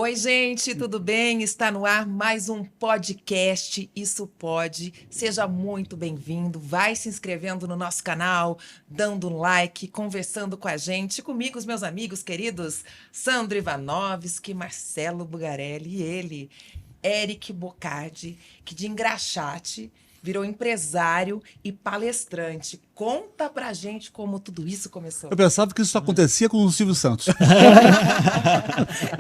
Oi, gente, tudo bem? Está no ar mais um podcast Isso Pode. Seja muito bem-vindo. Vai se inscrevendo no nosso canal, dando um like, conversando com a gente, comigo, os meus amigos queridos Sandro Ivanovski, Marcelo Bugarelli e ele, Eric Bocardi, que de engraxate virou empresário e palestrante. Conta pra gente como tudo isso começou. Eu pensava que isso só acontecia com o Silvio Santos.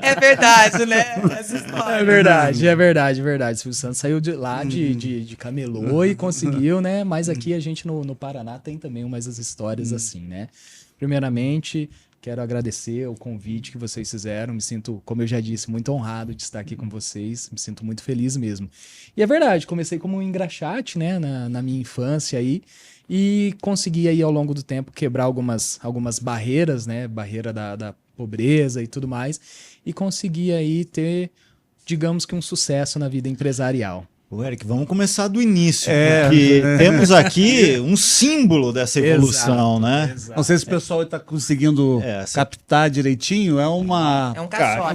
É verdade, né? Essa história. É verdade. O Silvio Santos saiu de lá de camelô e conseguiu, né? Mas aqui a gente no Paraná tem também umas histórias assim, né? Primeiramente, quero agradecer o convite que vocês fizeram. Me sinto, como eu já disse, muito honrado de estar aqui com vocês. Me sinto muito feliz mesmo. E é verdade, comecei como um engraxate, né? Na minha infância aí. E consegui aí ao longo do tempo quebrar algumas barreiras, né? Barreira da pobreza e tudo mais. E consegui aí ter, digamos que um sucesso na vida empresarial. Ô, Eric, vamos começar do início, porque temos aqui um símbolo dessa evolução, né? Não sei se o pessoal está conseguindo captar direitinho. É um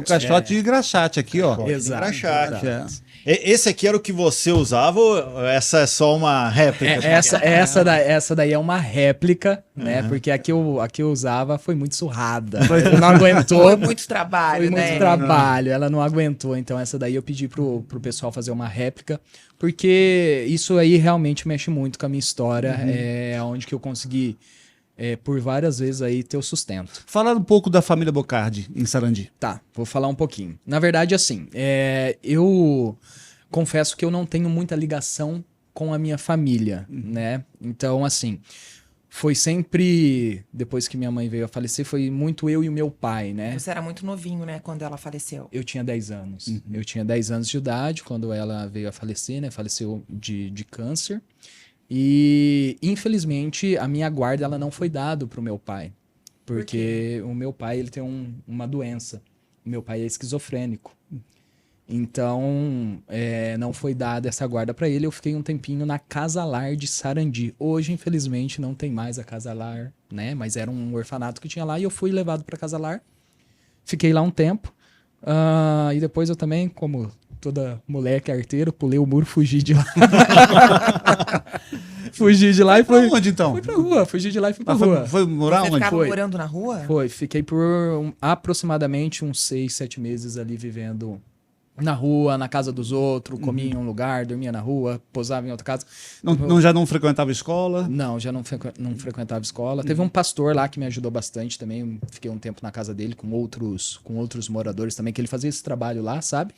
caixote de engraxate aqui, ó. Exato. Engraxate. Esse aqui era o que você usava ou essa é só uma réplica? Essa daí é uma réplica, né? Porque a que eu usava foi muito surrada. Não aguentou. Foi muito trabalho, Foi muito trabalho. Ela não aguentou. Então essa daí eu pedi pro pessoal fazer uma réplica, porque isso aí realmente mexe muito com a minha história. É onde que eu consegui, por várias vezes aí, ter o sustento. Fala um pouco da família Bocardi em Sarandi. Tá, vou falar um pouquinho. Na verdade, assim, eu confesso que eu não tenho muita ligação com a minha família, né? Então, assim, foi sempre, depois que minha mãe veio a falecer, foi muito eu e o meu pai, né? Você era muito novinho, né, quando ela faleceu. Eu tinha 10 anos. Eu tinha 10 anos de idade quando ela veio a falecer, né? Faleceu de câncer. E, infelizmente, a minha guarda ela não foi dada pro meu pai. Porque o meu pai ele tem uma doença. O meu pai é esquizofrênico. Então, não foi dada essa guarda para ele. Eu fiquei um tempinho na Casa Lar de Sarandi. Hoje, infelizmente, não tem mais a Casa Lar, né? Mas era um orfanato que tinha lá e eu fui levado para Casa Lar. Fiquei lá um tempo. E depois eu também, como toda moleque arteiro, pulei o muro, fugi de lá. Fugi de lá e fui... Onde, então? Fui pra rua, fugi de lá e fui pra rua. Foi morar Você onde? ficava morando na rua? Foi, fiquei por aproximadamente uns 6, 7 meses ali vivendo na rua, na casa dos outros, comia em um lugar, dormia na rua, posava em outra casa. Já não frequentava escola? Não, já não frequentava escola. Teve um pastor lá que me ajudou bastante também. Fiquei um tempo na casa dele com outros moradores também, que ele fazia esse trabalho lá, sabe?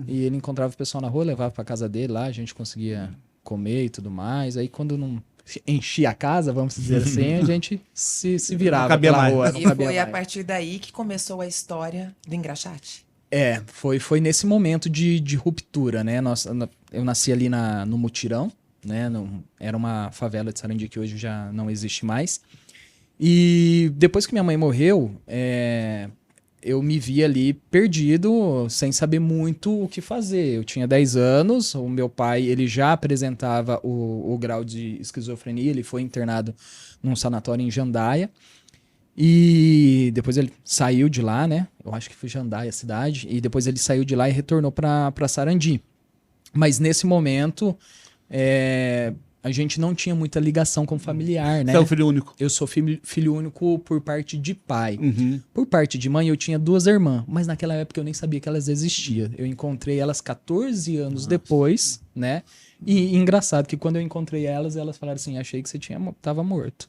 E ele encontrava o pessoal na rua, levava pra casa dele lá, a gente conseguia comer e tudo mais. Aí quando não enchia a casa, vamos dizer assim, a gente se virava pela rua. E foi a partir daí que começou a história do engraxate? Foi nesse momento de ruptura, né? Eu nasci ali no Mutirão, né? Era uma favela de Sarandi que hoje já não existe mais. E depois que minha mãe morreu, eu me vi ali perdido, sem saber muito o que fazer. Eu tinha 10 anos, o meu pai ele já apresentava o grau de esquizofrenia, ele foi internado num sanatório em Jandaia. E depois ele saiu de lá, né? Eu acho que foi Jandaia a cidade. E depois ele saiu de lá e retornou pra Sarandi. Mas nesse momento, a gente não tinha muita ligação com o familiar, né? Você é o filho único? Eu sou filho único por parte de pai. Por parte de mãe, eu tinha 2 irmãs. Mas naquela época eu nem sabia que elas existiam. Eu encontrei elas 14 anos depois, né? E engraçado que quando eu encontrei elas falaram assim, achei que você tava morto.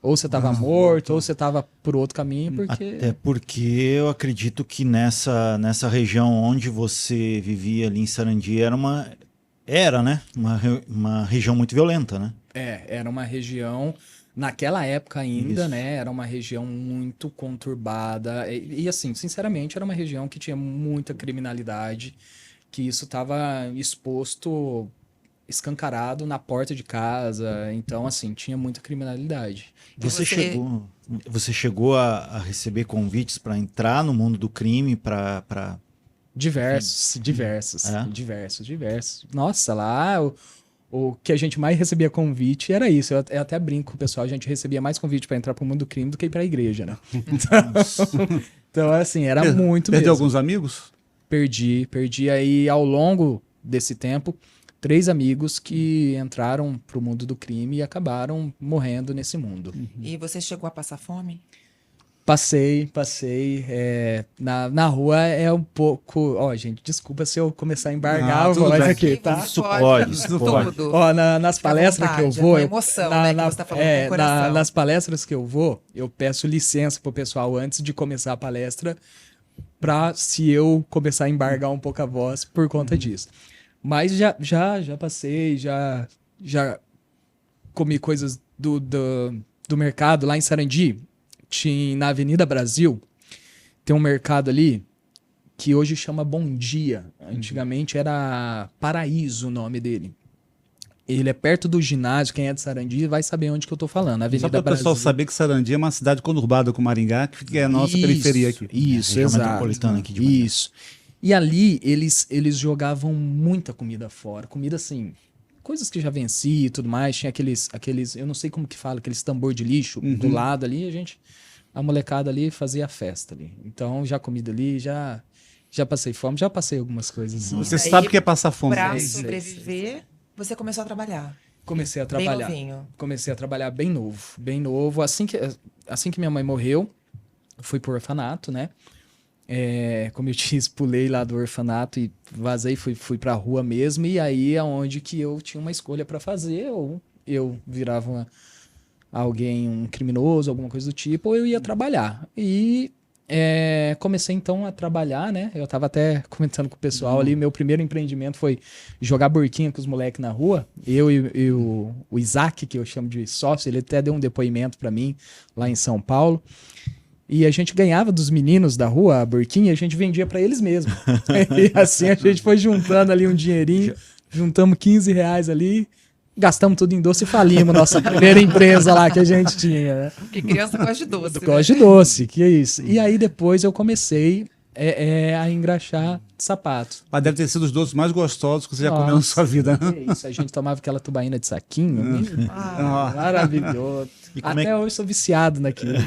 Ou você estava morto, ou você estava por outro caminho, porque... Até porque eu acredito que nessa região onde você vivia ali em Sarandi era, né? Uma região muito violenta, né? Era uma região, naquela época ainda, né? Era uma região muito conturbada. E assim, sinceramente, era uma região que tinha muita criminalidade, que isso estava exposto... escancarado na porta de casa, então assim, tinha muita criminalidade. Você chegou a receber convites para entrar no mundo do crime, para diversos. Nossa, lá o que a gente mais recebia convite era isso. Eu até brinco com o pessoal, a gente recebia mais convite para entrar pro mundo do crime do que ir pra igreja, né? Então assim, era muito mesmo. Perdeu alguns amigos? Perdi aí ao longo desse tempo 3 amigos que entraram pro mundo do crime e acabaram morrendo nesse mundo. E você chegou a passar fome? Passei. Na rua é um pouco... Ó, gente, desculpa se eu começar a embargar a voz aqui, tá? Isso pode. Ó, nas palestras que eu vou... É uma emoção, né, que você tá falando com o coração. Nas palestras que eu vou, eu peço licença pro pessoal antes de começar a palestra pra se eu começar a embargar um pouco a voz por conta disso. Mas já passei, já comi coisas do mercado lá em Sarandi. Na Avenida Brasil, tem um mercado ali que hoje chama Bom Dia. Antigamente era Paraíso o nome dele. Ele é perto do ginásio, quem é de Sarandi vai saber onde que eu tô falando. Avenida Só para o pessoal saber que Sarandi é uma cidade conurbada com Maringá, que é a nossa periferia aqui. Isso, exato. Metropolitana aqui de Maringá. Isso. E ali eles jogavam muita comida fora. Comida assim, coisas que já venci e tudo mais. Tinha aqueles eu não sei como que fala, aqueles tambor de lixo do lado ali. A molecada ali fazia a festa ali. Então já comi dali, já passei fome, já passei algumas coisas. Você sabe o que é passar fome. Pra sobreviver, você começou a trabalhar. Comecei a trabalhar. Bem novinho. Comecei a trabalhar bem novo. Assim que minha mãe morreu, fui pro orfanato, né? Como eu disse, pulei lá do orfanato e vazei, fui pra rua mesmo. E aí é onde que eu tinha uma escolha pra fazer. Ou eu virava um criminoso, alguma coisa do tipo, ou eu ia trabalhar. E comecei então a trabalhar, né? Eu tava até comentando com o pessoal ali, meu primeiro empreendimento foi jogar burquinha com os moleques na rua. Eu e o Isaac, que eu chamo de sócio, ele até deu um depoimento pra mim lá em São Paulo. E a gente ganhava dos meninos da rua a burquinha e a gente vendia pra eles mesmos. E assim a gente foi juntando ali um dinheirinho, juntamos R$15 ali, gastamos tudo em doce e falimos nossa primeira empresa lá que a gente tinha, né? Porque criança gosta de doce. Gosta de doce, que é isso. E aí depois eu comecei a engraxar sapato. Mas deve ter sido os doces mais gostosos que você já comeu na sua vida, né? Que isso, a gente tomava aquela tubaína de saquinho. Maravilhoso. Até hoje sou viciado naquilo.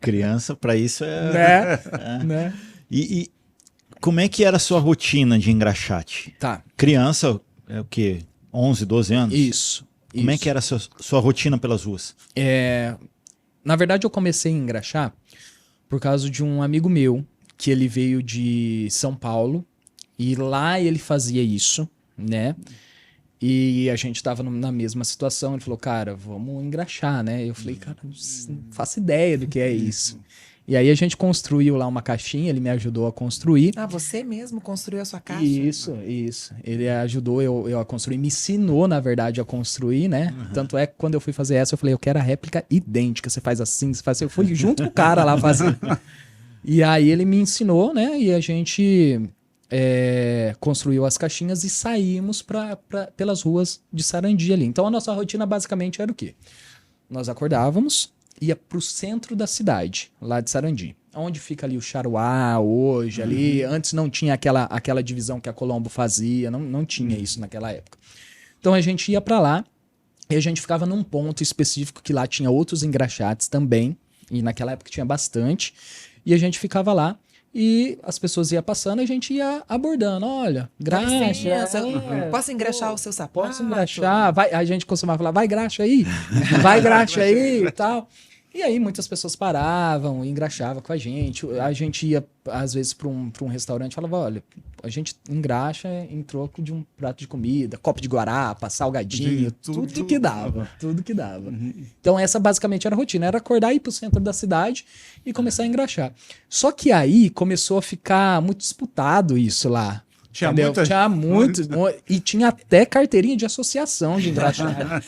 Criança, pra isso né? E como é que era a sua rotina de engraxate? Tá. Criança, é o quê? 11, 12 anos? Isso. Como é que era a sua rotina pelas ruas? Na verdade, eu comecei a engraxar por causa de um amigo meu, que ele veio de São Paulo, e lá ele fazia isso, né? E a gente tava na mesma situação, ele falou, cara, vamos engraxar, né? Eu falei, cara, não faço ideia do que é isso. E aí a gente construiu lá uma caixinha, ele me ajudou a construir. Ah, você mesmo construiu a sua caixa? Isso. Ele ajudou eu a construir, me ensinou, na verdade, a construir, né? Tanto é que quando eu fui fazer essa, eu falei, eu quero a réplica idêntica, você faz assim, você faz assim. Eu fui junto com o cara lá fazer. E aí ele me ensinou, né? E a gente construiu as caixinhas e saímos pelas ruas de Sarandi ali. Então a nossa rotina basicamente era o quê? Nós acordávamos, ia pro centro da cidade, lá de Sarandi. Onde fica ali o Charuá hoje, ali. Antes não tinha aquela divisão que a Colombo fazia, não tinha isso naquela época. Então a gente ia pra lá e a gente ficava num ponto específico que lá tinha outros engraxates também. E naquela época tinha bastante. E a gente ficava lá e as pessoas iam passando e a gente ia abordando. Olha, graxa. Posso engraxar o seu sapato? Posso engraxar. A gente costumava falar, vai graxa aí. Vai graxa aí e tal. E aí muitas pessoas paravam e engraxavam com a gente. A gente ia, às vezes, para um restaurante e falava, olha, a gente engraxa em troco de um prato de comida, copo de guarapa, salgadinho, tudo que dava. Tudo que dava. Então essa basicamente era a rotina, era acordar, ir pro centro da cidade e começar a engraxar. Só que aí começou a ficar muito disputado isso lá. Tinha muito. E tinha até carteirinha de associação de engraxar.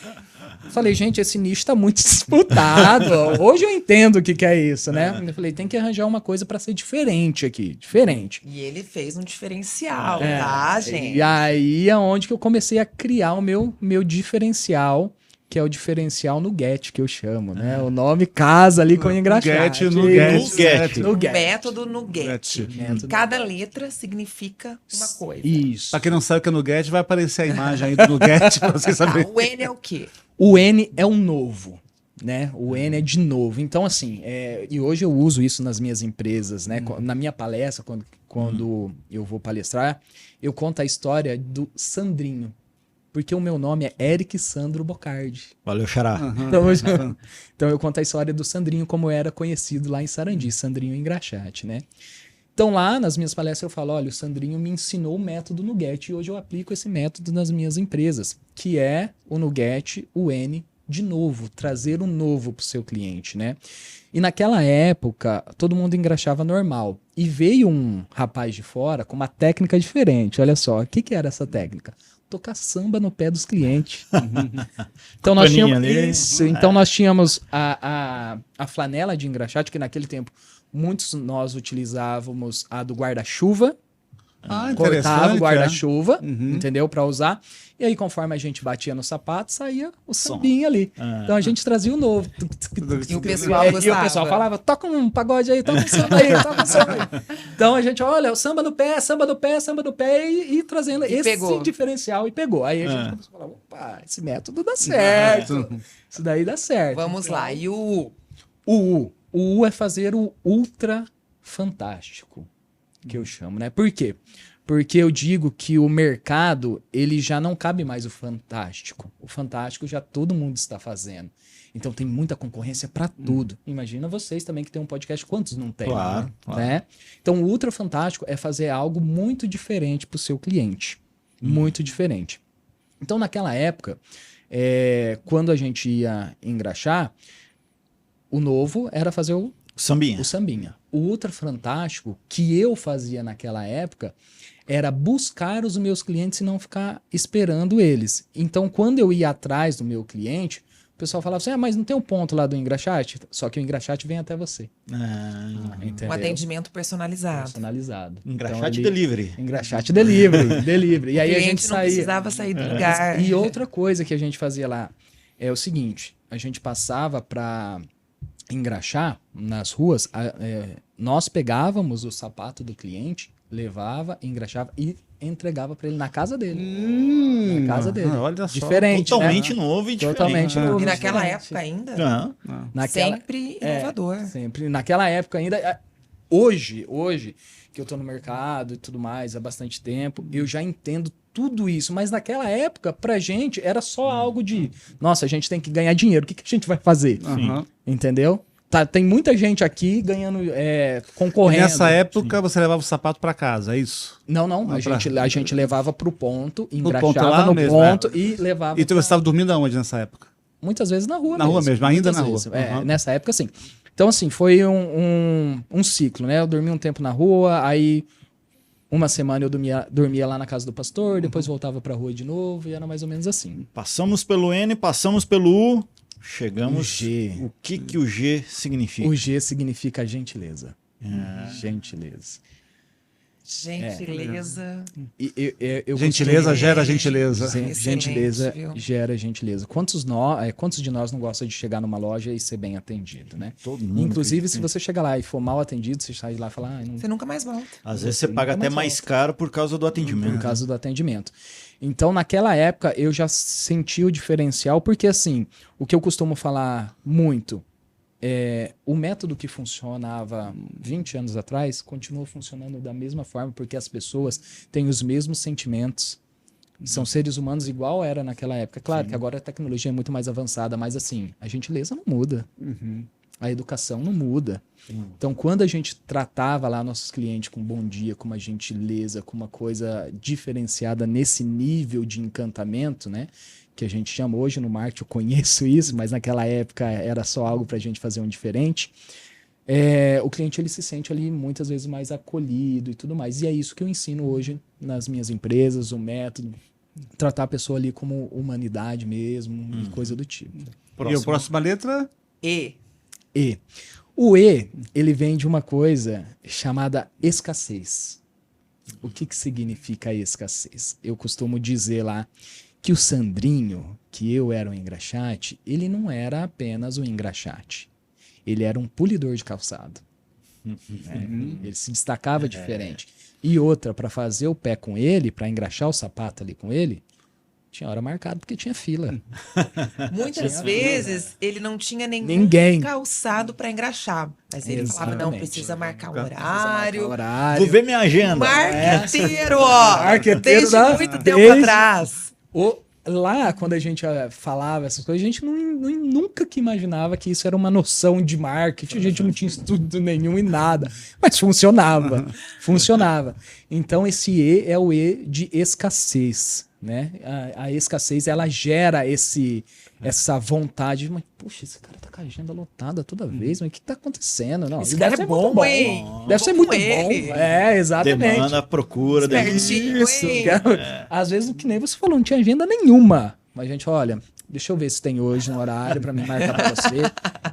Falei, gente, esse nicho tá muito disputado. Hoje eu entendo o que é isso, né? Eu falei, tem que arranjar uma coisa pra ser diferente aqui. Diferente. E ele fez um diferencial, tá, gente? E aí é onde que eu comecei a criar o meu diferencial, que é o diferencial Nugget, que eu chamo, né? O nome casa ali com o engraxate. Nugget. Método Nugget. Cada letra significa uma coisa. Isso. Pra quem não sabe o que é Nugget, vai aparecer a imagem aí do Nugget pra vocês saberem. O N é o quê? O N é um novo. né? O N é de novo. Então, assim, e hoje eu uso isso nas minhas empresas, né? Na minha palestra, quando eu vou palestrar, eu conto a história do Sandrinho. Porque o meu nome é Eric Sandro Bocardi. Valeu, Xará. Então eu conto a história do Sandrinho, como era conhecido lá em Sarandi, Sandrinho Engraxate, né? Então lá nas minhas palestras eu falo, olha, o Sandrinho me ensinou o método Nugget e hoje eu aplico esse método nas minhas empresas, que é o Nugget, o N, de novo, trazer o novo para o seu cliente, né? E naquela época, todo mundo engraxava normal. E veio um rapaz de fora com uma técnica diferente. Olha só, o que era essa técnica? Tocar samba no pé dos clientes. Então nós tínhamos isso. Então nós tínhamos a flanela de engraxate, que naquele tempo muitos nós utilizávamos a do guarda-chuva. Cortava o guarda-chuva, entendeu? Para usar. E aí, conforme a gente batia no sapato, saía o sambinha ali. Então a gente trazia o novo. E o pessoal falava, toca um pagode aí, toca um samba aí, toca um samba aí. Então a gente, olha, o samba no pé, samba no pé, samba no pé, e trazendo esse diferencial e pegou. Aí a gente começou a falar, opa, esse método dá certo. Isso daí dá certo. Vamos lá. E o U? O U é fazer o ultra fantástico, que eu chamo, né? Por quê? Porque eu digo que o mercado, ele já não cabe mais o fantástico. O fantástico já todo mundo está fazendo. Então tem muita concorrência para tudo. Imagina vocês também que tem um podcast, quantos não tem? Claro. Né? Então o ultra fantástico é fazer algo muito diferente para o seu cliente. Muito diferente. Então naquela época, quando a gente ia engraxar, o novo era fazer o sambinha. O ultra fantástico que eu fazia naquela época era buscar os meus clientes e não ficar esperando eles. Então, quando eu ia atrás do meu cliente, o pessoal falava assim, mas não tem um ponto lá do engraxate? Só que o engraxate vem até você. Um atendimento personalizado. Engraxate delivery. Engraxate delivery. E aí a gente não precisava sair do lugar. E outra coisa que a gente fazia lá é o seguinte, a gente passava para engraxar nas ruas, nós pegávamos o sapato do cliente, levava, engraxava e entregava para ele na casa dele. Na casa dele. Olha só. Diferente, totalmente né? novo e diferente. Totalmente novo. E naquela época ainda? Sempre inovador. Sempre. Naquela época ainda... Hoje, que eu tô no mercado e tudo mais há bastante tempo, eu já entendo tudo isso. Mas naquela época, pra gente, era só algo de... Nossa, a gente tem que ganhar dinheiro. O que a gente vai fazer? Entendeu? Tem muita gente aqui ganhando, concorrendo. E nessa época você levava o sapato para casa, é isso? Não. A gente levava pro ponto, engraxava no ponto e levava. E você estava dormindo aonde nessa época? Muitas vezes na rua. Na rua mesmo, ainda na rua. Nessa época, sim. Então, assim, foi um ciclo, né? Eu dormi um tempo na rua, aí uma semana eu dormia lá na casa do pastor, depois voltava pra rua de novo, e era mais ou menos assim. Passamos pelo N, passamos pelo U. Chegamos. O G. O que o G significa? O G significa gentileza. Gentileza. Gentileza. Gentileza gera gentileza. Gentileza gera gentileza. Quantos de nós não gostam de chegar numa loja e ser bem atendido, né? Todo mundo. Inclusive, se você chegar lá e for mal atendido, você sai de lá e fala... Você nunca mais volta. Às vezes você paga até mais caro por causa do atendimento. Por causa do atendimento. Então, naquela época, eu já senti o diferencial, porque assim, o que eu costumo falar muito, o método que funcionava 20 anos atrás continua funcionando da mesma forma, porque as pessoas têm os mesmos sentimentos, são seres humanos igual era naquela época. Claro que agora a tecnologia é muito mais avançada, mas assim, a gentileza não muda. A educação não muda. Então, quando a gente tratava lá nossos clientes com bom dia, com uma gentileza, com uma coisa diferenciada nesse nível de encantamento, né? Que a gente chama hoje no marketing, eu conheço isso, mas naquela época era só algo para a gente fazer um diferente. O cliente ele se sente ali muitas vezes mais acolhido e tudo mais. E é isso que eu ensino hoje nas minhas empresas, o método. Tratar a pessoa ali como humanidade mesmo e coisa do tipo. E a próxima letra? E. O E, ele vem de uma coisa chamada escassez. O que significa escassez? Eu costumo dizer lá que o Sandrinho, que eu era um engraxate, ele não era apenas um engraxate. Ele era um polidor de calçado. Ele se destacava diferente. E outra, para fazer o pé com ele, para engraxar o sapato ali com ele, Tinha hora marcada porque tinha fila. Muitas vezes ele não tinha ninguém calçado para engraxar. Mas ele falava, não, precisa marcar o horário. Vou ver minha agenda. Marqueteiro, ó. Marqueteiro desde muito tempo atrás. Lá, quando a gente falava essas coisas, a gente nunca que imaginava que isso era uma noção de marketing. A gente não tinha estudo nenhum e nada. Mas funcionava. Funcionava. Então, esse E é o E de escassez. Né? A escassez, ela gera essa vontade. Mas, puxa, esse cara tá com a agenda lotada toda vez, mas o que tá acontecendo? Não, esse deve ser bom, hein? Deve ser muito bom. Exatamente. Demanda, procura. Isso. Às vezes, que nem você falou, não tinha agenda nenhuma. Mas, gente, olha, deixa eu ver se tem hoje no horário pra me marcar pra você.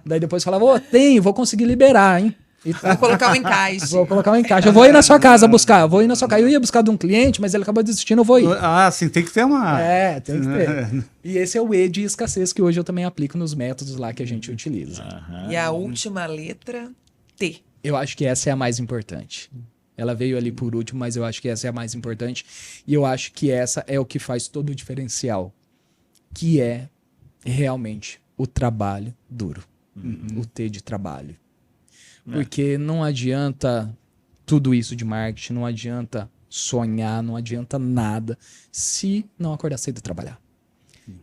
Daí depois falava, tenho, vou conseguir liberar, hein? Vou colocar um encaixe. Vou colocar um encaixe. Eu vou ir na sua casa buscar. Eu ia buscar de um cliente, mas ele acabou desistindo, eu vou ir. Sim, tem que ter uma... tem que ter. E esse é o E de escassez que hoje eu também aplico nos métodos lá que a gente utiliza. E a última letra, T. Eu acho que essa é a mais importante. Ela veio ali por último, mas eu acho que essa é a mais importante. E eu acho que essa é o que faz todo o diferencial. Que é realmente o trabalho duro. O T de trabalho. Porque não adianta tudo isso de marketing, não adianta sonhar, não adianta nada se não acordar cedo e trabalhar.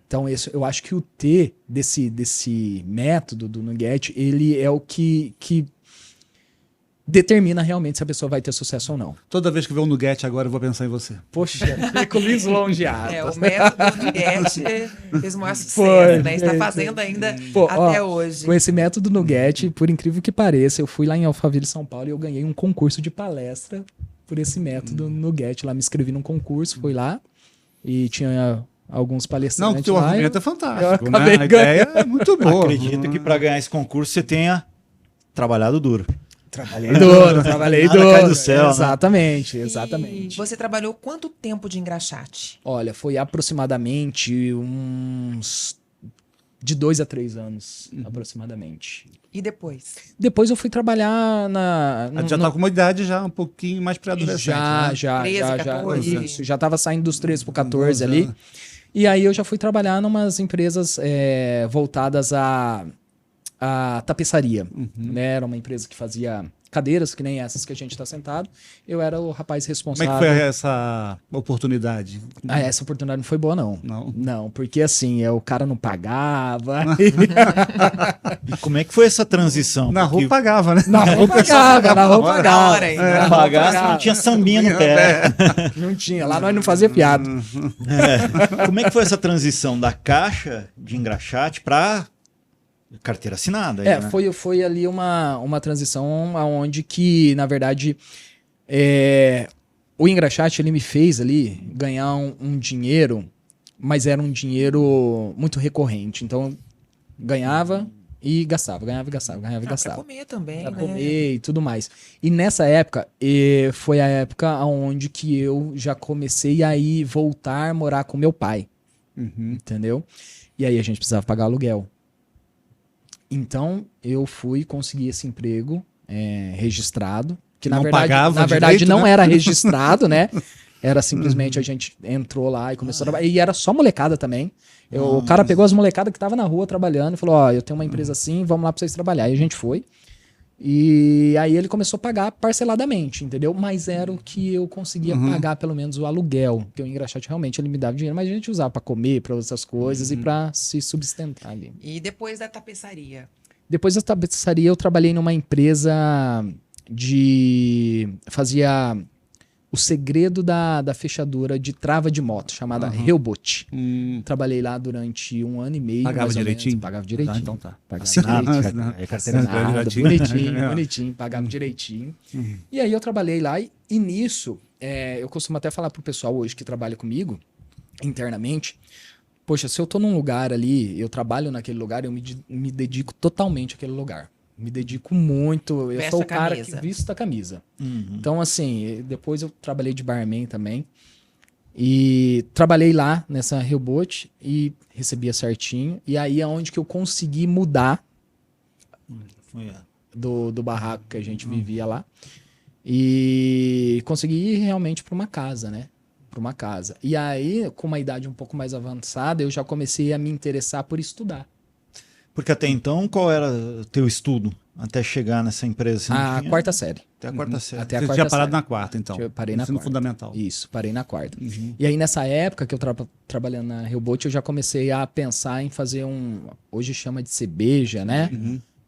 Então, eu acho que o T desse método do Nugget, ele é o que determina realmente se a pessoa vai ter sucesso ou não. Toda vez que vê um Nugget agora, eu vou pensar em você. Poxa, fico lisonjeado. O método do Nugget fez o maior sucesso, né? Está fazendo ainda até hoje. Com esse método Nugget, por incrível que pareça, eu fui lá em Alphaville, São Paulo, e eu ganhei um concurso de palestra por esse método Nugget. Lá me inscrevi num concurso, fui lá, e tinha alguns palestrantes. Não, o teu argumento é fantástico, né? A ideia é muito boa. Acredito que para ganhar esse concurso você tenha trabalhado duro. Trabalhei duro. Cai do céu, exatamente. E você trabalhou quanto tempo de engraxate? Olha, foi aproximadamente uns de 2 a 3 anos, aproximadamente. E depois? Depois eu fui trabalhar já tá com uma idade já um pouquinho mais pré-adolescente. Já. 13, 14. Isso, já tava saindo dos 13 pro 14 ali. E aí eu já fui trabalhar em umas empresas voltadas a tapeçaria, né? Era uma empresa que fazia cadeiras, que nem essas que a gente está sentado. Eu era o rapaz responsável. Como é que foi essa oportunidade? Essa oportunidade não foi boa, não. Não, porque assim, o cara não pagava. E como é que foi essa transição? Na rua pagava, né? Na rua pagava. Na pagasse, não tinha sambinha no pé. Não tinha, lá nós não fazia piada. Como é que foi essa transição da caixa de engraxate para carteira assinada? Aí, né? Foi ali uma transição onde que, na verdade, o engraxate ele me fez ali ganhar um dinheiro, mas era um dinheiro muito recorrente. Então, ganhava e gastava, ganhava e gastava. Pra comer também, pra né? comer e tudo mais. E nessa época, foi a época onde que eu já comecei a ir voltar a morar com meu pai. Entendeu? E aí a gente precisava pagar aluguel. Então, eu fui conseguir esse emprego registrado, que na verdade não era registrado, né? Era simplesmente a gente entrou lá e começou a trabalhar. E era só molecada também. O cara pegou as molecadas que estavam na rua trabalhando e falou, eu tenho uma empresa assim, vamos lá pra vocês trabalhar. E a gente foi. E aí ele começou a pagar parceladamente, entendeu? Mas era o que eu conseguia pagar, pelo menos o aluguel. Porque o engraxate realmente ele me dava dinheiro, mas a gente usava para comer, para outras coisas e para se sustentar ali. E depois da tapeçaria? Depois da tapeçaria eu trabalhei numa empresa fazia o segredo da fechadura de trava de moto, chamada Reubot. Trabalhei lá durante 1 ano e meio. Pagava direitinho? Pagava direitinho. Então tá. Pagava direitinho. Carteira nada, bonitinho, pagava direitinho. E aí eu trabalhei lá e nisso, eu costumo até falar pro pessoal hoje que trabalha comigo, internamente, poxa, se eu tô num lugar ali, eu trabalho naquele lugar, eu me dedico totalmente àquele lugar. Me dedico muito. Eu sou o cara que visto a camisa. Então, assim, depois eu trabalhei de barman também. E trabalhei lá nessa Reubot e recebia certinho. E aí é onde que eu consegui mudar do barraco que a gente vivia lá. E consegui ir realmente para uma casa, né? uma casa. E aí, com uma idade um pouco mais avançada, eu já comecei a me interessar por estudar. Porque até então, qual era o teu estudo até chegar nessa empresa? A quarta série. Até a quarta série. Até a Você quarta tinha parado série. na quarta, então. Eu parei na Ensino quarta. fundamental. Isso, parei na quarta. E aí, nessa época que eu trabalhando na Reubot, eu já comecei a pensar em fazer hoje chama de CBJ, né?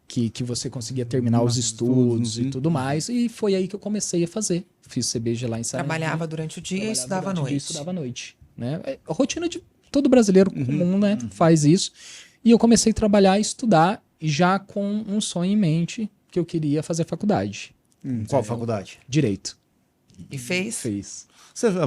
Que você conseguia terminar os estudos e tudo mais. E foi aí que eu comecei a fazer. Fiz CBJ lá em Sarandi. Trabalhava durante o dia e estudava à noite. Estudava à noite. Né? É a rotina de todo brasileiro comum, né? Faz isso. E eu comecei a trabalhar e estudar já com um sonho em mente que eu queria fazer faculdade. Qual faculdade? Direito. E fez? Fez.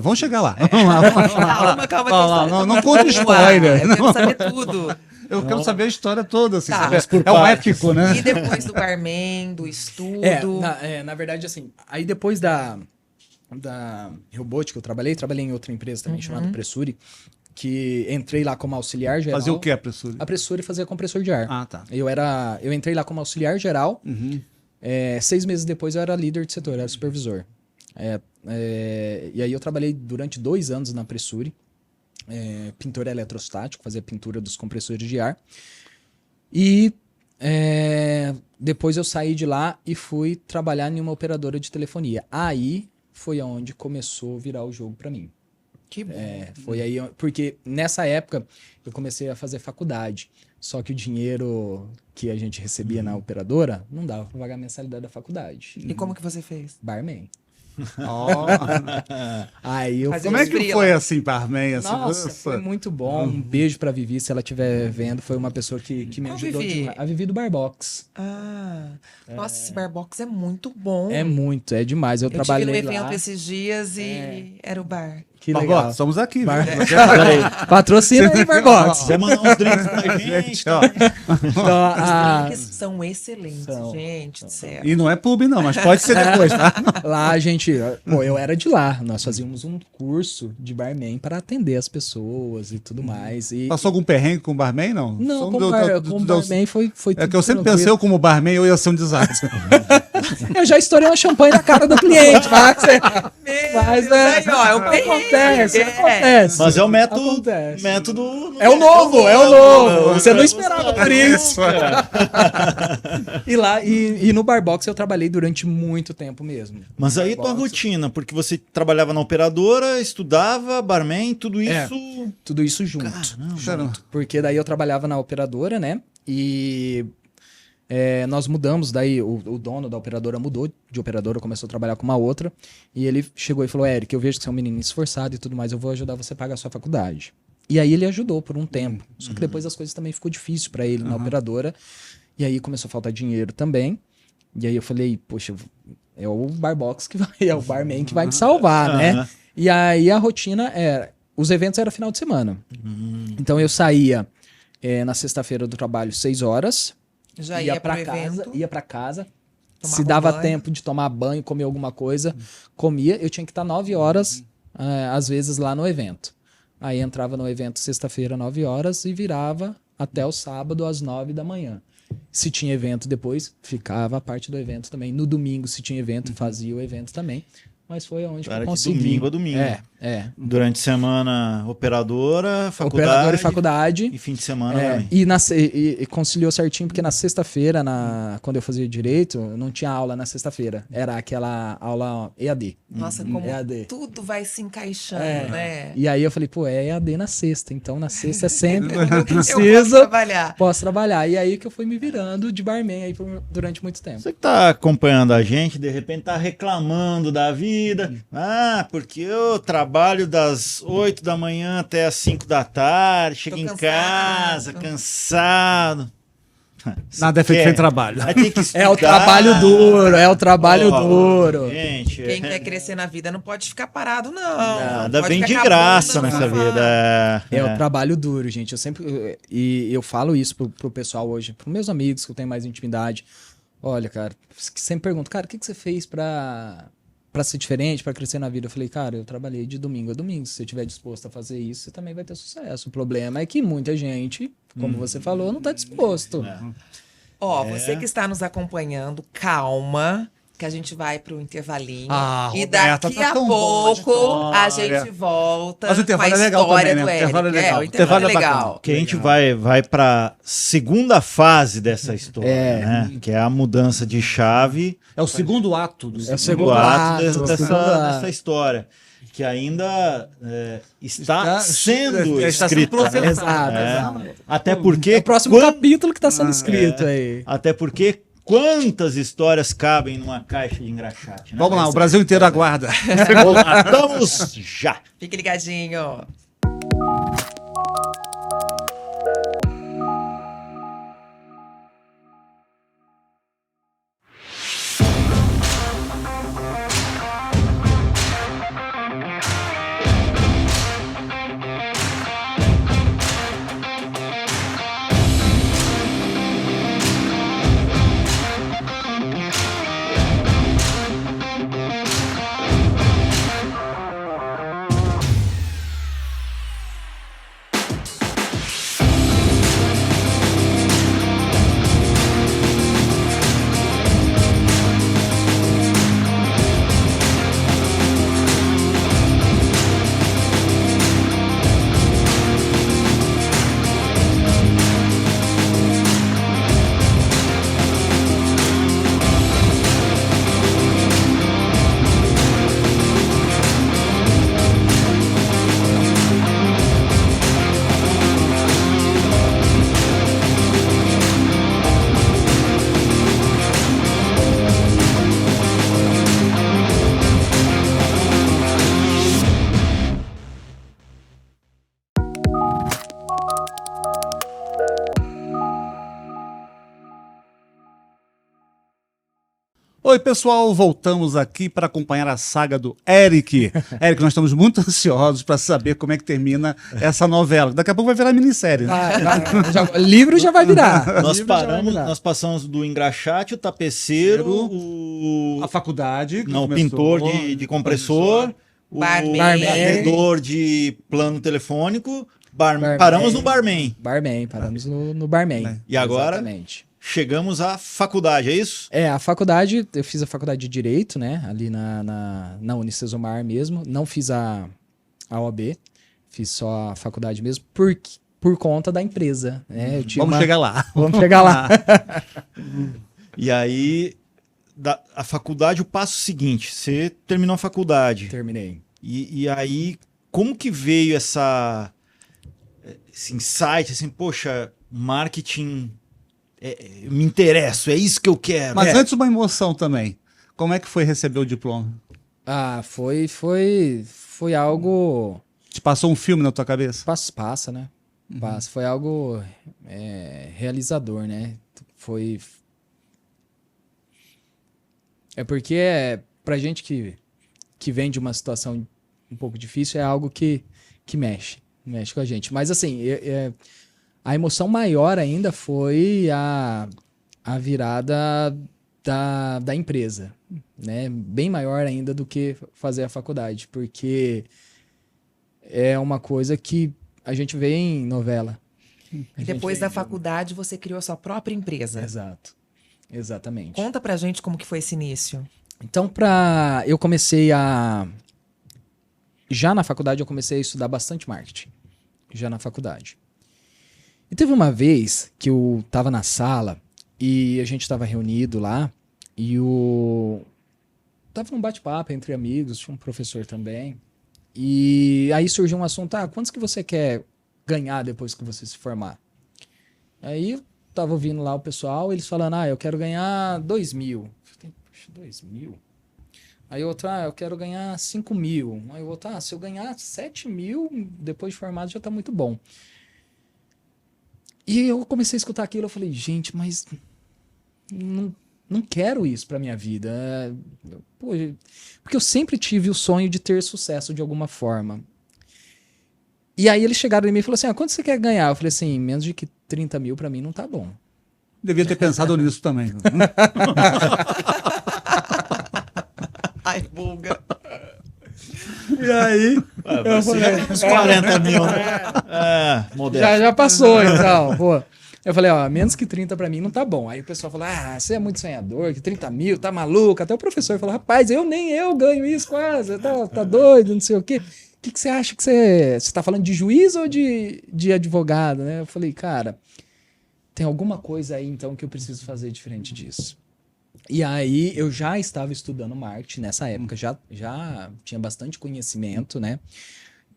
Vamos chegar lá. Vamos lá. Calma. Não conta spoiler. Eu quero saber tudo. Eu quero saber a história toda. Assim, Tá. É um épico, né? E depois do barman, do estudo? Na verdade, assim, aí depois da Reubot que eu trabalhei em outra empresa também chamada Pressuri, que entrei lá como auxiliar geral. Fazer o que a Pressuri? A Pressuri fazia compressor de ar. Ah, tá. Eu entrei lá como auxiliar geral. 6 meses depois eu era líder de setor, era supervisor. E aí eu trabalhei durante 2 anos na Pressuri, pintor eletrostático, fazia pintura dos compressores de ar. E depois eu saí de lá e fui trabalhar em uma operadora de telefonia. Aí foi onde começou a virar o jogo para mim. Que bom. Foi aí, porque nessa época eu comecei a fazer faculdade. Só que o dinheiro que a gente recebia na operadora não dava para pagar a mensalidade da faculdade. E como que você fez? Barman. Oh. Aí eu Como é que foi assim, barman? Assim, Nossa, foi muito bom. Um beijo pra Vivi, se ela estiver vendo. Foi uma pessoa que me Qual ajudou Vivi? demais. A Vivi do Barbox. Nossa, esse Barbox é muito bom. É demais. Eu Eu tive trabalhei no evento lá. esses dias e era o bar. Que legal. Barbosa, estamos aqui. Patrocina aí, Barbox. Você mandar uns drinks pra gente, ó. Então, Os drinks são excelentes, gente do céu. E não é pub, não, mas pode ser depois, tá? lá a gente... Pô, eu era de lá. Nós fazíamos um curso de barman para atender as pessoas e tudo mais. E, Passou algum perrengue com o barman, não? Não, Só com o barman foi É que eu sempre pensei, eu como barman, eu ia ser um desastre. Eu já estourei uma champanhe na cara do cliente, mas Aí, ó, é o perrengue. Acontece. Mas é o Acontece. método. É o novo. Você não esperava por isso. E lá, e no Barbox eu trabalhei durante muito tempo mesmo. Mas aí tua rotina, porque você trabalhava na operadora, estudava, barman, tudo isso. Tudo isso junto. Caramba. Porque daí eu trabalhava na operadora, né? E nós mudamos, daí o dono da operadora mudou de operadora, começou a trabalhar com uma outra, e ele chegou e falou, Eric, eu vejo que você é um menino esforçado e tudo mais, eu vou ajudar você a pagar a sua faculdade. E aí ele ajudou por um tempo, só que depois as coisas também ficou difícil para ele na operadora, e aí começou a faltar dinheiro também, e aí eu falei, poxa, é o Barbox que vai, é o barman que vai me salvar, né? E aí a rotina os eventos eram final de semana, então eu saía na sexta-feira do trabalho 6 horas, Já ia ia pra pro casa, evento. ia para casa. Tomava Se dava banho. tempo de tomar banho, comer alguma coisa, comia. Eu tinha que estar 9 horas, às vezes, lá no evento. Aí entrava no evento sexta-feira, 9 horas, e virava até o sábado, às 9 da manhã. Se tinha evento depois, ficava a parte do evento também. No domingo, se tinha evento, fazia o evento também. Mas foi onde Era eu de consegui. domingo a domingo. Durante a semana, operadora, faculdade. Operador e faculdade. E fim de semana também. E conciliou certinho, porque na sexta-feira, quando eu fazia direito, não tinha aula na sexta-feira. Era aquela aula EAD. Nossa, como EAD. tudo vai se encaixando, né? E aí eu falei, pô, é EAD na sexta. Então na sexta é sempre quando eu Eu preciso, posso trabalhar. posso trabalhar. E aí que eu fui me virando de barman aí durante muito tempo. Você que tá acompanhando a gente, de repente tá reclamando da vida. Porque eu trabalho das 8 da manhã até as 5 da tarde, chego em casa, cansado. Nada é feito sem trabalho. Vai ter que estudar. É o trabalho duro. Gente, Quem quer crescer na vida não pode ficar parado, não. nada Pode vem ficar de com a graça bunda no nessa sofá. vida. É o trabalho duro, gente. Eu sempre. E eu falo isso pro pessoal hoje, pros meus amigos que eu tenho mais intimidade. Olha, cara, que sempre perguntam, cara, o que você fez pra ser diferente, pra crescer na vida? Eu falei, cara, eu trabalhei de domingo a domingo. Se você estiver disposto a fazer isso, você também vai ter sucesso. O problema é que muita gente, como você falou, não tá disposto. Ó, você que está nos acompanhando, calma, que a gente vai pro intervalinho. E daqui a pouco a gente volta com a história do Éric. O intervalo é legal. Que a gente vai pra segunda fase dessa história, né? Que é a mudança de chave. É o segundo ato. É o segundo ato dessa história. Que ainda está sendo escrito. Exato. Até porque... É o próximo capítulo que está sendo escrito aí. Até porque quantas histórias cabem numa caixa de engraxate, né? Vamos lá, o Brasil inteiro aguarda. Vamos já. Fique ligadinho. Oi, pessoal, voltamos aqui para acompanhar a saga do Éric. Éric, nós estamos muito ansiosos para saber como é que termina essa novela. Daqui a pouco vai virar minissérie. Livro já vai virar. Nós passamos do engraxate, o tapeceiro, a faculdade. Não, o pintor de compressor, o batedor de plano telefônico, paramos no barman. Paramos no barman. E agora? Exatamente. Chegamos à faculdade, é isso? A faculdade, eu fiz a faculdade de Direito, né? Ali na Unicesumar mesmo. Não fiz a OAB, fiz só a faculdade mesmo, por conta da empresa. Né? Vamos chegar lá. Vamos chegar lá. E aí, a faculdade, o passo seguinte, você terminou a faculdade. Terminei. E aí, como que veio esse insight, assim, poxa, marketing... me interesso, é isso que eu quero. Mas antes uma emoção também. Como é que foi receber o diploma? Foi algo... Te passou um filme na tua cabeça? Passa, né? Passa. Foi algo realizador, né? É porque pra gente que vem de uma situação um pouco difícil, é algo que mexe com a gente. Mas assim, a emoção maior ainda foi a virada da empresa, né? Bem maior ainda do que fazer a faculdade, porque é uma coisa que a gente vê em novela. E depois da faculdade você criou a sua própria empresa. Exato. Exatamente. Conta pra gente como que foi esse início. Então, eu comecei já na faculdade eu comecei a estudar bastante marketing. Já na faculdade. E teve uma vez que eu tava na sala e a gente tava reunido lá e tava num bate-papo entre amigos, tinha um professor também. E aí surgiu um assunto, quantos que você quer ganhar depois que você se formar? Aí eu tava ouvindo lá o pessoal, eles falando, eu quero ganhar 2.000. Eu falei, poxa, 2.000? Aí outro, eu quero ganhar 5.000. Aí o outro, se eu ganhar 7.000 depois de formado já tá muito bom. E eu comecei a escutar aquilo, eu falei, gente, mas não quero isso pra minha vida. Porque eu sempre tive o sonho de ter sucesso de alguma forma. E aí eles chegaram em mim e falaram assim, quanto você quer ganhar? Eu falei assim, menos de que 30.000 pra mim não tá bom. Devia ter pensado nisso também. Ai, vulga. E aí... uns 40 mil, né? Moderno. Já passou, então. Pô. Eu falei, ó, menos que 30 pra mim não tá bom. Aí o pessoal falou, você é muito sonhador, que 30 mil, tá maluco. Até o professor falou, rapaz, nem eu ganho isso quase, tá doido, não sei o quê. O que você acha que você tá falando de juiz ou de advogado, né? Eu falei, cara, tem alguma coisa aí então que eu preciso fazer diferente disso. E aí eu já estava estudando marketing nessa época, já tinha bastante conhecimento, né?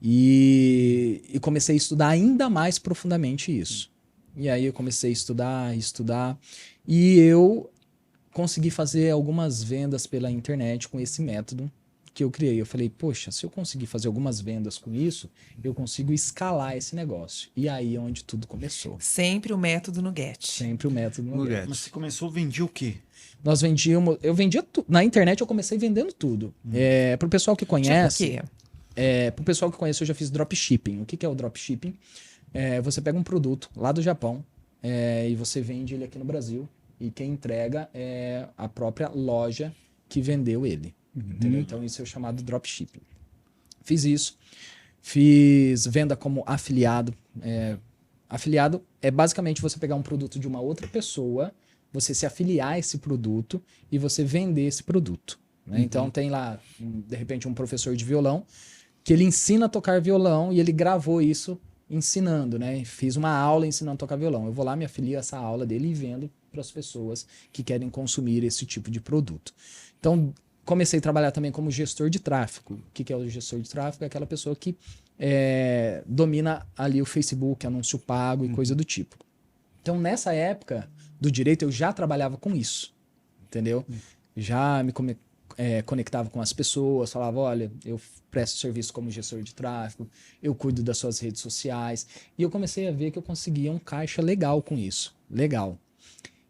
E comecei a estudar ainda mais profundamente isso. E aí eu comecei a estudar, e eu consegui fazer algumas vendas pela internet com esse método que eu criei. Eu falei, poxa, se eu conseguir fazer algumas vendas com isso, eu consigo escalar esse negócio. E aí é onde tudo começou. Sempre o método Nugget. Sempre o método Nugget. Mas você começou a vender o quê? Eu vendia tudo. Na internet eu comecei vendendo tudo. Pro pessoal que conhece... Tipo o quê? Pro pessoal que conhece, eu já fiz dropshipping. O que é o dropshipping? Você pega um produto lá do Japão e você vende ele aqui no Brasil, e quem entrega é a própria loja que vendeu ele. Entendeu? Então isso é o chamado dropshipping. Fiz isso. Fiz venda como afiliado. Afiliado é basicamente você pegar um produto de uma outra pessoa, você se afiliar a esse produto e você vender esse produto. Né? Então tem lá, de repente, um professor de violão que ele ensina a tocar violão e ele gravou isso ensinando, né? Fiz uma aula ensinando a tocar violão. Eu vou lá, me afilio a essa aula dele e vendo para as pessoas que querem consumir esse tipo de produto. Então, comecei a trabalhar também como gestor de tráfego. O que é o gestor de tráfego? É aquela pessoa que domina ali o Facebook, anúncio pago e coisa do tipo. Então, nessa época do direito, eu já trabalhava com isso, entendeu? Já me conectava com as pessoas, falava, olha, eu presto serviço como gestor de tráfego, eu cuido das suas redes sociais, e eu comecei a ver que eu conseguia um caixa legal com isso, legal.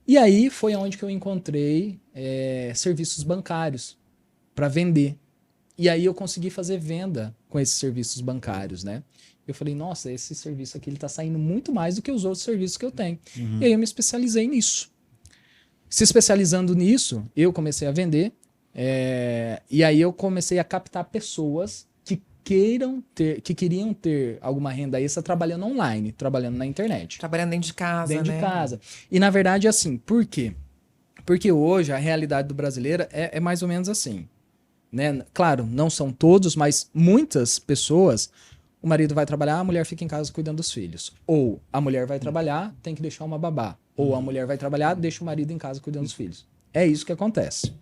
E aí foi onde que eu encontrei serviços bancários para vender, e aí eu consegui fazer venda com esses serviços bancários, né? Eu falei, nossa, esse serviço aqui ele tá saindo muito mais do que os outros serviços que eu tenho. E aí eu me especializei nisso. Se especializando nisso, eu comecei a vender, e aí eu comecei a captar pessoas que queriam ter alguma renda extra trabalhando online, trabalhando na internet. Trabalhando dentro de casa, Dentro né? de casa. E na verdade é assim, por quê? Porque hoje a realidade do brasileiro é mais ou menos assim. Né? Claro, não são todos, mas muitas pessoas, o marido vai trabalhar, a mulher fica em casa cuidando dos filhos. Ou a mulher vai trabalhar, tem que deixar uma babá. Ou a mulher vai trabalhar, deixa o marido em casa cuidando dos filhos. É isso que acontece.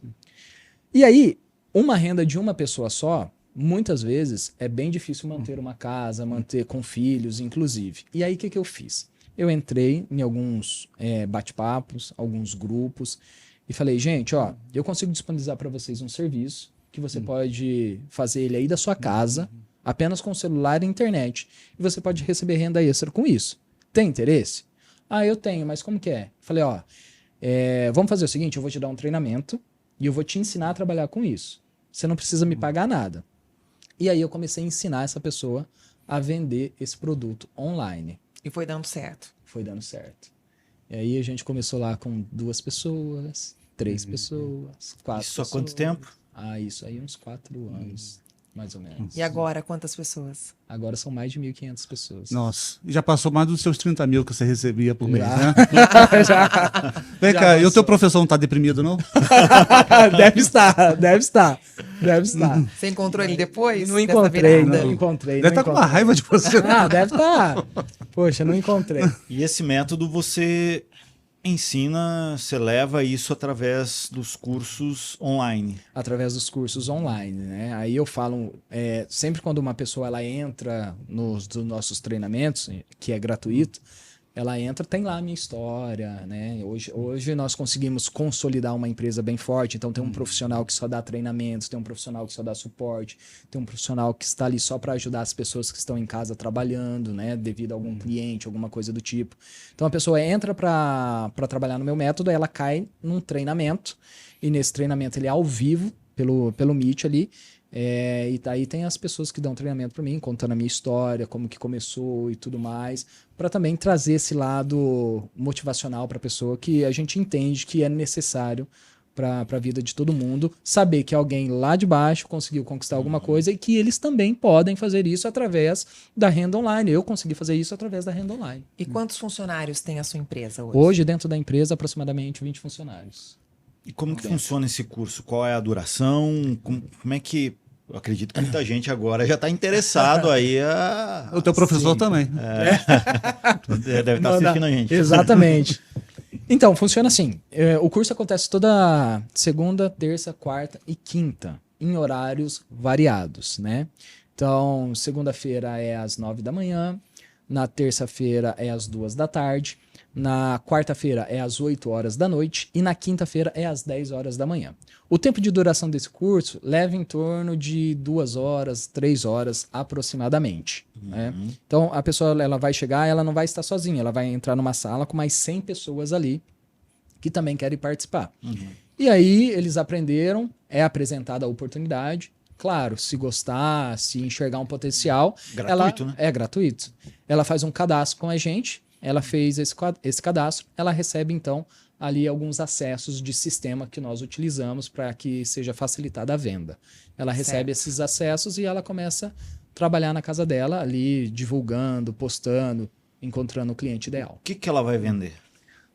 E aí, uma renda de uma pessoa só, muitas vezes, é bem difícil manter uma casa, manter com filhos, inclusive. E aí, o que eu fiz? Eu entrei em alguns bate-papos, alguns grupos, e falei, gente, ó, eu consigo disponibilizar para vocês um serviço que você pode fazer ele aí da sua casa, apenas com celular e internet. E você pode receber renda extra com isso. Tem interesse? Ah, eu tenho, mas como que é? Falei, ó, vamos fazer o seguinte, eu vou te dar um treinamento e eu vou te ensinar a trabalhar com isso. Você não precisa me pagar nada. E aí eu comecei a ensinar essa pessoa a vender esse produto online. E foi dando certo. Foi dando certo. E aí a gente começou lá com 2 pessoas, 3 pessoas, 4 pessoas. Isso há quanto tempo? Isso aí uns 4 anos, mais ou menos. E agora, quantas pessoas? Agora são mais de 1.500 pessoas. Nossa, e já passou mais dos seus 30 mil que você recebia por mês, Já. né? Vem Já cá, e o passou. teu professor não tá deprimido, não? Deve estar. Você encontrou ele depois? Não dessa encontrei, virada? não encontrei. Deve não estar com uma encontrei. raiva de você. Deve estar. Poxa, não encontrei. E esse método você ensina, você leva isso através dos cursos online. Através dos cursos online, né? Aí eu falo, sempre quando uma pessoa ela entra nos dos nossos treinamentos, que é gratuito, ela entra, tem lá a minha história, né? Hoje nós conseguimos consolidar uma empresa bem forte, então tem um profissional que só dá treinamentos, tem um profissional que só dá suporte, tem um profissional que está ali só para ajudar as pessoas que estão em casa trabalhando, né? Devido a algum cliente, alguma coisa do tipo. Então a pessoa entra para trabalhar no meu método, ela cai num treinamento, e nesse treinamento ele é ao vivo, pelo Meet ali, e daí tem as pessoas que dão treinamento para mim, contando a minha história, como que começou e tudo mais, para também trazer esse lado motivacional para a pessoa que a gente entende que é necessário para a vida de todo mundo, saber que alguém lá de baixo conseguiu conquistar alguma coisa e que eles também podem fazer isso através da renda online. Eu consegui fazer isso através da renda online. E quantos funcionários tem a sua empresa hoje? Hoje, dentro da empresa, aproximadamente 20 funcionários. E como que funciona esse curso? Qual é a duração? Como é que... Eu acredito que muita gente agora já está interessado aí a... O teu professor Sim. também. Deve estar assistindo a gente. Exatamente. Então, funciona assim. O curso acontece toda segunda, terça, quarta e quinta, em horários variados, né? Então, segunda-feira é às 9 da manhã, na terça-feira é às 2 da tarde, na quarta-feira é às 8 horas da noite e na quinta-feira é às 10 horas da manhã. O tempo de duração desse curso leva em torno de 2 horas, 3 horas aproximadamente. Né? Então, a pessoa ela vai chegar, ela não vai estar sozinha, ela vai entrar numa sala com mais 100 pessoas ali que também querem participar. E aí, eles aprenderam, é apresentada a oportunidade. Claro, se gostar, se enxergar um potencial... Gratuito, né? É gratuito. Ela faz um cadastro com a gente, ela fez esse cadastro, ela recebe, então, ali alguns acessos de sistema que nós utilizamos para que seja facilitada a venda. Ela recebe esses acessos e ela começa a trabalhar na casa dela, ali divulgando, postando, encontrando o cliente ideal. O que ela vai vender?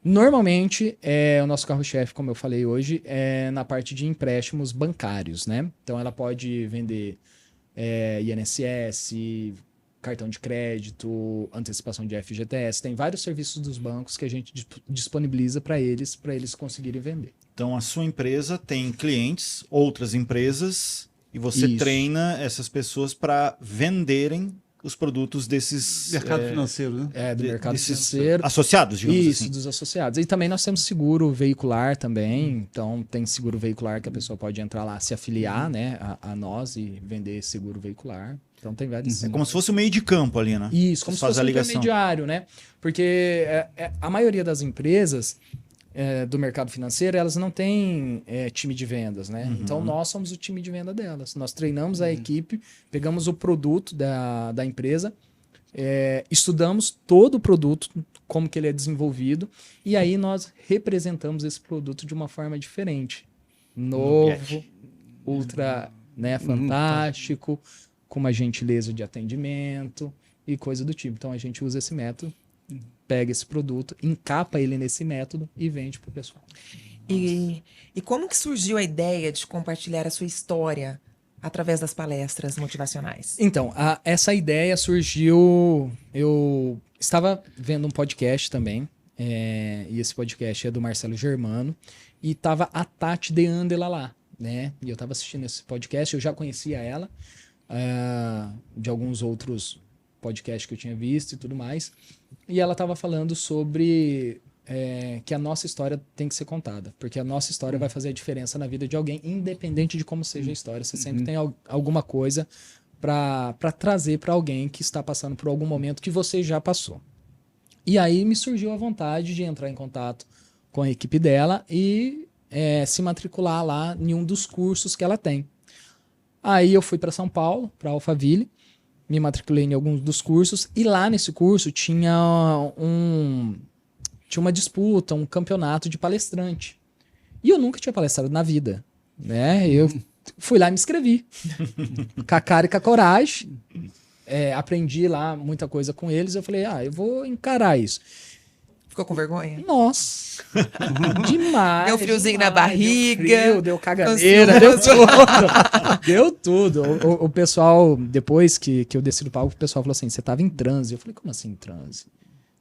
Normalmente, o nosso carro-chefe, como eu falei hoje, é na parte de empréstimos bancários, né? Então, ela pode vender INSS, cartão de crédito, antecipação de FGTS. Tem vários serviços dos bancos que a gente disponibiliza para eles conseguirem vender. Então, a sua empresa tem clientes, outras empresas, e você Isso. treina essas pessoas para venderem os produtos desses... Mercado financeiro, né? Do mercado desses financeiro. associados, digamos Isso, assim. dos associados. E também nós temos seguro veicular também. Então, tem seguro veicular que a pessoa pode entrar lá, se afiliar, né, a nós e vender seguro veicular. Então, tem vários... É como se fosse o meio de campo ali, né? Isso, como se Faz fosse a um ligação. intermediário, né? Porque a maioria das empresas do mercado financeiro, elas não têm time de vendas, né? Então, nós somos o time de venda delas. Nós treinamos a equipe, pegamos o produto da empresa, estudamos todo o produto, como que ele é desenvolvido, e aí nós representamos esse produto de uma forma diferente. Novo, ultra, né, fantástico, com uma gentileza de atendimento e coisa do tipo. Então, a gente usa esse método, pega esse produto, encapa ele nesse método e vende para o pessoal. E como que surgiu a ideia de compartilhar a sua história através das palestras motivacionais? Então, essa ideia surgiu... Eu estava vendo um podcast também, e esse podcast é do Marcelo Germano, e estava a Tati De Andela lá, né? E eu estava assistindo esse podcast, eu já conhecia ela, de alguns outros podcasts que eu tinha visto e tudo mais. E ela estava falando sobre que a nossa história tem que ser contada, porque a nossa história vai fazer a diferença na vida de alguém, independente de como seja a história. Você sempre tem alguma coisa para trazer para alguém que está passando por algum momento que você já passou. E aí me surgiu a vontade de entrar em contato com a equipe dela e se matricular lá em um dos cursos que ela tem. Aí eu fui para São Paulo, para Alphaville, me matriculei em alguns dos cursos e lá nesse curso tinha uma disputa, um campeonato de palestrante. E eu nunca tinha palestrado na vida, né? Eu fui lá e me inscrevi. Com a cara e com a coragem. Aprendi lá muita coisa com eles. Eu falei, eu vou encarar isso. Ficou com vergonha? Nossa! Demais! Deu friozinho na demais, barriga. Deu frio, deu caganeira, deu tudo. Deu tudo. O pessoal, depois que eu desci do palco, o pessoal falou assim, você tava em transe. Eu falei, como assim em transe?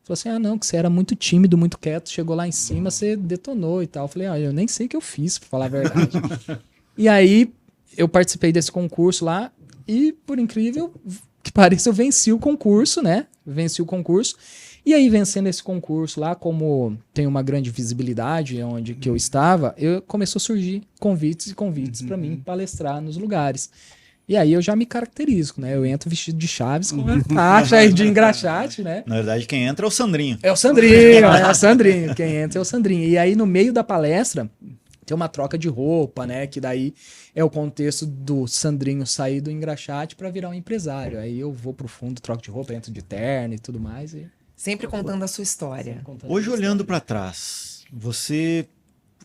Falou assim, não, que você era muito tímido, muito quieto, chegou lá em cima, você detonou e tal. Eu falei, eu nem sei o que eu fiz, pra falar a verdade. E aí, eu participei desse concurso lá e, por incrível que pareça, eu venci o concurso, né? Venci o concurso. E aí, vencendo esse concurso lá, como tem uma grande visibilidade onde que eu estava, começou a surgir convites para mim palestrar nos lugares. E aí eu já me caracterizo, né? Eu entro vestido de Chaves com uma caixa de engraxate, né? Na verdade, quem entra é o Sandrinho. É o Sandrinho. Quem entra é o Sandrinho. E aí, no meio da palestra, tem uma troca de roupa, né? Que daí é o contexto do Sandrinho sair do engraxate para virar um empresário. Aí eu vou pro fundo, troco de roupa, entro de terno e tudo mais. Sempre contando a sua história. Hoje, olhando para trás, você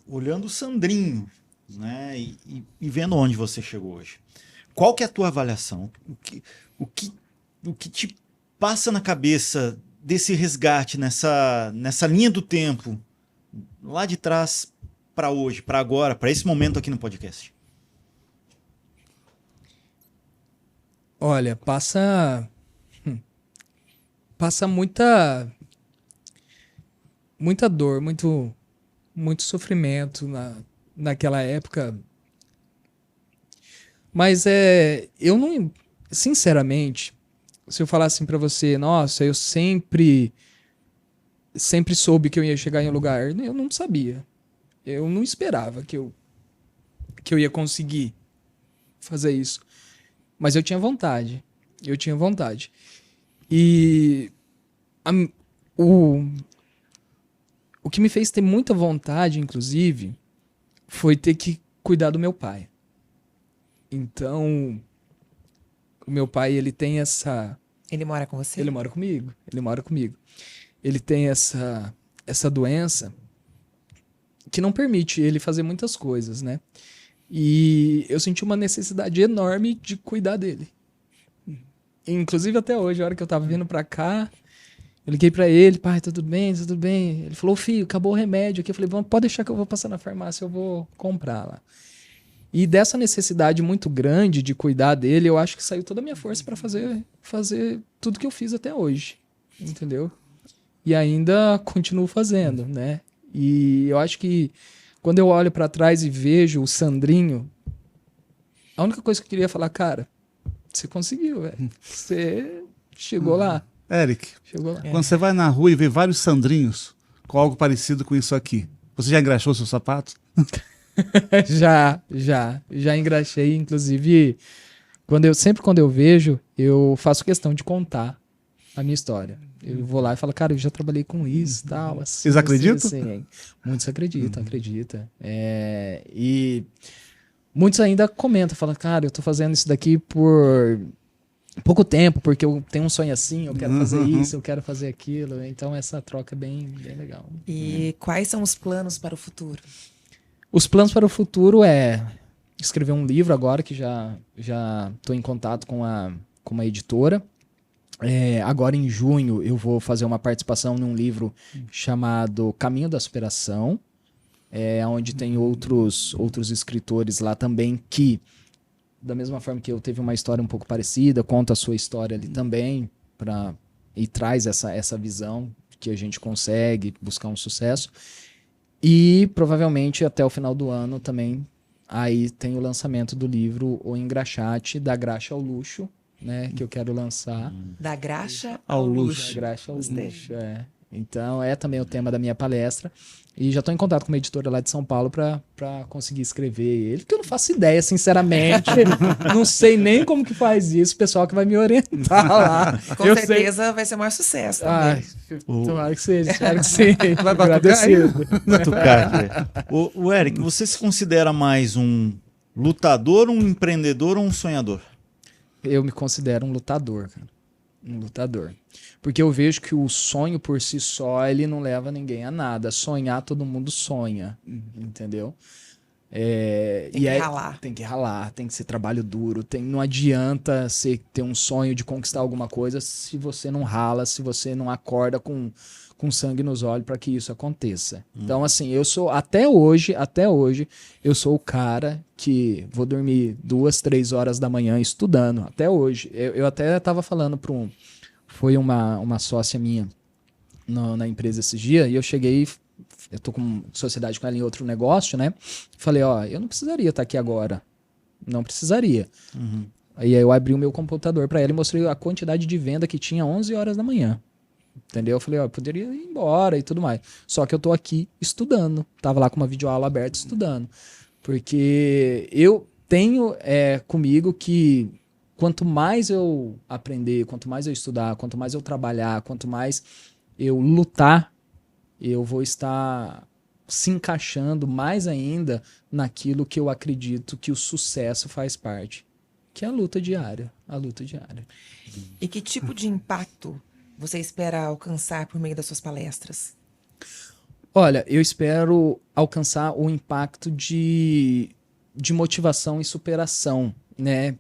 olhando o Sandrinho, né, e vendo onde você chegou hoje, qual que é a tua avaliação? O que te passa na cabeça desse resgate nessa linha do tempo, lá de trás para hoje, para agora, para esse momento aqui no podcast? Olha, passa muita dor, muito sofrimento naquela época. Mas eu não, sinceramente, se eu falar assim pra você, nossa, eu sempre soube que eu ia chegar em um lugar, eu não sabia. Eu não esperava que eu ia conseguir fazer isso. Mas eu tinha vontade. E o que me fez ter muita vontade, inclusive, foi ter que cuidar do meu pai. Então, o meu pai, ele tem essa... Ele mora com você? Ele mora comigo. Ele tem essa doença que não permite ele fazer muitas coisas, né? E eu senti uma necessidade enorme de cuidar dele. Inclusive até hoje, a hora que eu tava vindo pra cá, eu liguei pra ele, pai, tudo bem? Ele falou, filho, acabou o remédio aqui. Eu falei, pode deixar que eu vou passar na farmácia, eu vou comprar lá. E dessa necessidade muito grande de cuidar dele, eu acho que saiu toda a minha força pra fazer tudo que eu fiz até hoje, entendeu? E ainda continuo fazendo, né? E eu acho que quando eu olho pra trás e vejo o Sandrinho, a única coisa que eu queria falar, cara, você conseguiu, velho. Você chegou lá. Eric, Chegou lá. quando você vai na rua e vê vários Sandrinhos com algo parecido com isso aqui, você já engraxou seus sapatos? Já engraxei, inclusive, sempre quando eu vejo, eu faço questão de contar a minha história. Eu vou lá e falo, cara, eu já trabalhei com isso, tal, assim. Eles acreditam? Assim. Muitos acreditam. E muitos ainda comentam, falam, cara, eu tô fazendo isso daqui por pouco tempo, porque eu tenho um sonho assim, eu quero fazer isso, eu quero fazer aquilo. Então essa troca é bem legal. E quais são os planos para o futuro? Os planos para o futuro é escrever um livro agora, que já estou em contato com uma editora. Agora em junho eu vou fazer uma participação num livro chamado Caminho da Superação, onde tem outros escritores lá também que, da mesma forma que eu, teve uma história um pouco parecida, conta a sua história ali também, e traz essa visão que a gente consegue buscar um sucesso. E provavelmente até o final do ano também aí tem o lançamento do livro O Engraxate, da Graxa ao Luxo, né, que eu quero lançar. Da graxa Ao ao luxo. luxo. Da Graxa ao Gostei. Luxo, Então é também o tema da minha palestra. E já estou em contato com uma editora lá de São Paulo para conseguir escrever ele, porque eu não faço ideia, sinceramente. Não sei nem como que faz isso, o pessoal que vai me orientar lá. Com certeza vai ser o maior sucesso também. Tomara que seja, espero que sim. Vai Agradecido. O Eric, você se considera mais um lutador, um empreendedor ou um sonhador? Eu me considero um lutador, cara. Um lutador. Porque eu vejo que o sonho por si só, ele não leva ninguém a nada. Sonhar, todo mundo sonha, entendeu? Tem que ralar. Tem que ralar, tem que ser trabalho duro. Não adianta você ter um sonho de conquistar alguma coisa se você não rala, se você não acorda com sangue nos olhos para que isso aconteça. Então, assim, eu sou, até hoje, eu sou o cara que vou dormir 2, 3 horas da manhã estudando, até hoje. Eu até estava falando foi uma sócia minha na empresa esses dias, e eu cheguei, eu tô com sociedade com ela em outro negócio, né? Falei, eu não precisaria estar aqui agora. Não precisaria. Aí eu abri o meu computador para ela e mostrei a quantidade de venda que tinha 11 horas da manhã. Entendeu? Eu falei, eu poderia ir embora e tudo mais. Só que eu tô aqui estudando. Tava lá com uma videoaula aberta estudando. Porque eu tenho comigo que quanto mais eu aprender, quanto mais eu estudar, quanto mais eu trabalhar, quanto mais eu lutar, eu vou estar se encaixando mais ainda naquilo que eu acredito que o sucesso faz parte, que é a luta diária. E que tipo de impacto você espera alcançar por meio das suas palestras? Olha, eu espero alcançar o impacto de motivação e superação, né?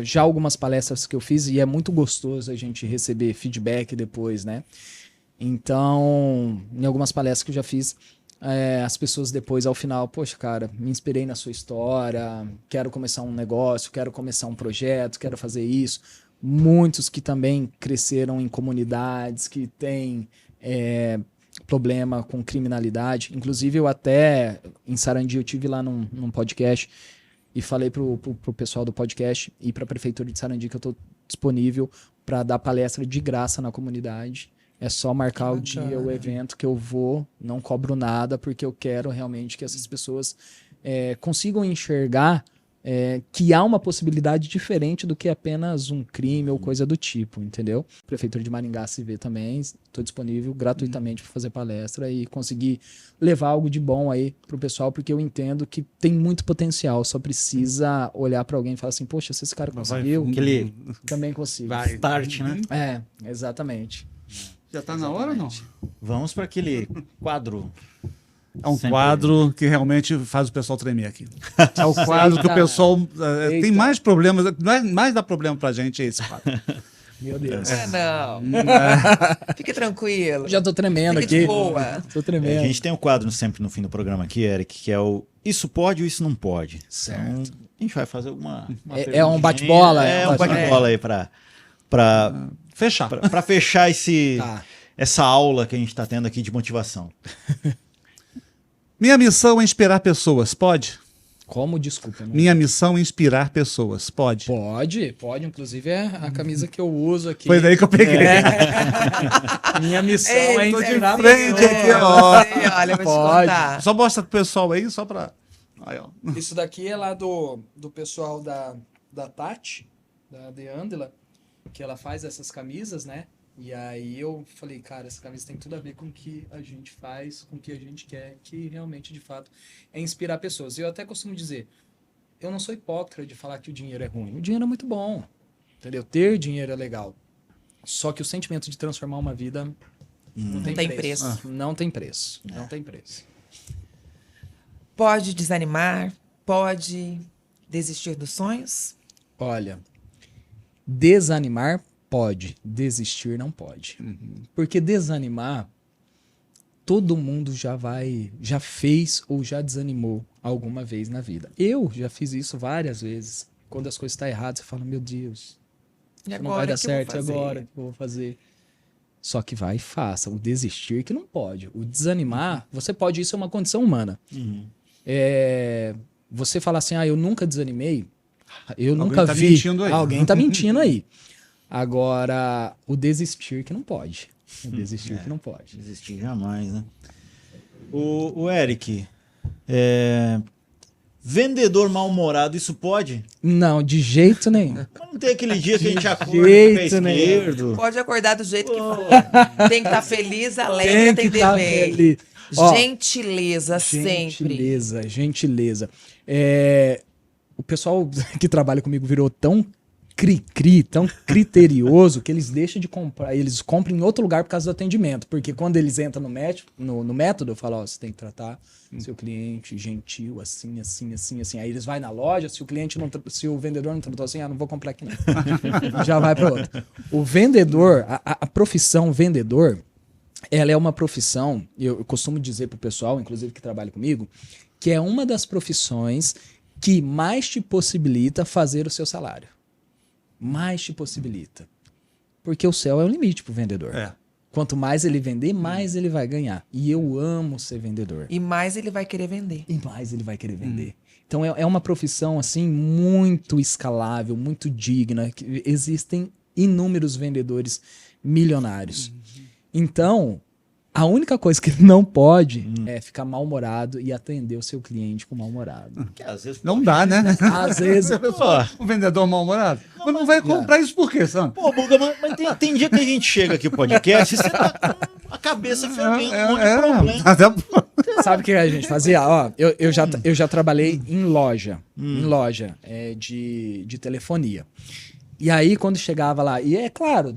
Já algumas palestras que eu fiz, e é muito gostoso a gente receber feedback depois, né? Então, em algumas palestras que eu já fiz, as pessoas depois, ao final, poxa, cara, me inspirei na sua história, quero começar um negócio, quero começar um projeto, quero fazer isso. Muitos que também cresceram em comunidades, que têm problema com criminalidade. Inclusive, eu até, em Sarandi, eu tive lá num podcast e falei pro pessoal do podcast e para a Prefeitura de Sarandi que eu estou disponível para dar palestra de graça na comunidade. É só marcar o dia, o evento que eu vou, não cobro nada, porque eu quero realmente que essas pessoas consigam enxergar que há uma possibilidade diferente do que apenas um crime ou coisa do tipo, entendeu? Prefeitura de Maringá se vê também, estou disponível gratuitamente para fazer palestra e conseguir levar algo de bom aí pro pessoal, porque eu entendo que tem muito potencial, só precisa olhar para alguém e falar assim, poxa, se esse cara conseguiu, Aquele também consigo. start, né? Exatamente. Já tá na hora ou não? Vamos para aquele quadro. É um Sempre. quadro que realmente faz o pessoal tremer aqui. É o quadro que o pessoal tem mais problemas, mais dá problema pra gente, é esse quadro. Meu Deus. Não. Fique tranquilo. Já tô tremendo Fique aqui. de boa. Tô tremendo. A gente tem um quadro sempre no fim do programa aqui, Eric, que é o Isso Pode ou Isso Não Pode. Certo. Então, a gente vai fazer uma É perguntinha. um bate-bola? É um bate-bola aí pra Fechar. fechar Tá. essa aula que a gente tá tendo aqui de motivação. Minha missão é inspirar pessoas, pode? Como? Desculpa. Não... Minha missão é inspirar pessoas, pode? Pode. Inclusive é a camisa que eu uso aqui. Foi daí que eu peguei. Minha missão Ei, é tô de ensinar frente pessoas. aqui, ó. Olha, vou te Pode. contar. Só mostra pro pessoal aí, só pra... Aí, ó. Isso daqui é lá do pessoal da Tati, da Deandela, que ela faz essas camisas, né? E aí eu falei, cara, essa camisa tem tudo a ver com o que a gente faz, com o que a gente quer, que realmente, de fato, é inspirar pessoas. E eu até costumo dizer, eu não sou hipócrita de falar que o dinheiro é ruim. O dinheiro é muito bom, entendeu? Ter dinheiro é legal. Só que o sentimento de transformar uma vida não tem preço. Não tem preço. Não tem preço. Pode desanimar, pode desistir dos sonhos. Olha, desanimar pode, desistir não pode. Porque desanimar, todo mundo já fez ou já desanimou alguma vez na vida. Eu já fiz isso várias vezes. Quando as coisas estão erradas, você fala, meu Deus, E isso não vai dar o que eu vou certo, e fazer? agora o que eu vou fazer? Só que vai e faça. O desistir que não pode. O desanimar, você pode, isso é uma condição humana. Você falar assim, eu nunca desanimei, eu nunca tá vi. mentindo aí. Alguém tá mentindo aí. Agora, o desistir que não pode. O desistir que não pode. Desistir jamais, né? O Eric, vendedor mal-humorado, isso pode? Não, de jeito nenhum. Mas não tem aquele dia que a gente acorda com o jeito pé esquerdo. Pode acordar do jeito que for. Tem que estar feliz, alegre, Tem que atender tá bem. feliz. Ó, Gentileza, sempre. Gentileza. O pessoal que trabalha comigo virou tão cri-cri, tão criterioso, que eles deixam de comprar, eles compram em outro lugar por causa do atendimento, porque quando eles entram no método, eu falo, você tem que tratar seu cliente gentil, assim. Aí eles vão na loja, se o vendedor não tratou assim, não vou comprar aqui não. Já vai para outro. O vendedor, a profissão vendedor, ela é uma profissão, eu costumo dizer pro pessoal, inclusive que trabalha comigo, que é uma das profissões que mais te possibilita fazer o seu salário. Mais te possibilita. Porque o céu é o limite pro vendedor. Quanto mais ele vender, mais ele vai ganhar. E eu amo ser vendedor. E mais ele vai querer vender. E mais ele vai querer vender. Então é uma profissão assim muito escalável, muito digna. Que existem inúmeros vendedores milionários. Então, a única coisa que não pode é ficar mal-humorado e atender o seu cliente com mal-humorado. Porque às vezes, Não dá, né? Às vezes... O vendedor mal-humorado. Mas não vai comprar isso por quê, Sandro? pô, Buga, mas tem dia que a gente chega aqui no podcast e você tá com a cabeça fervendo, um monte de problema. Até... Sabe o que a gente fazia? Ó, eu já trabalhei em loja. Em loja de telefonia. E aí, quando chegava lá... E é claro,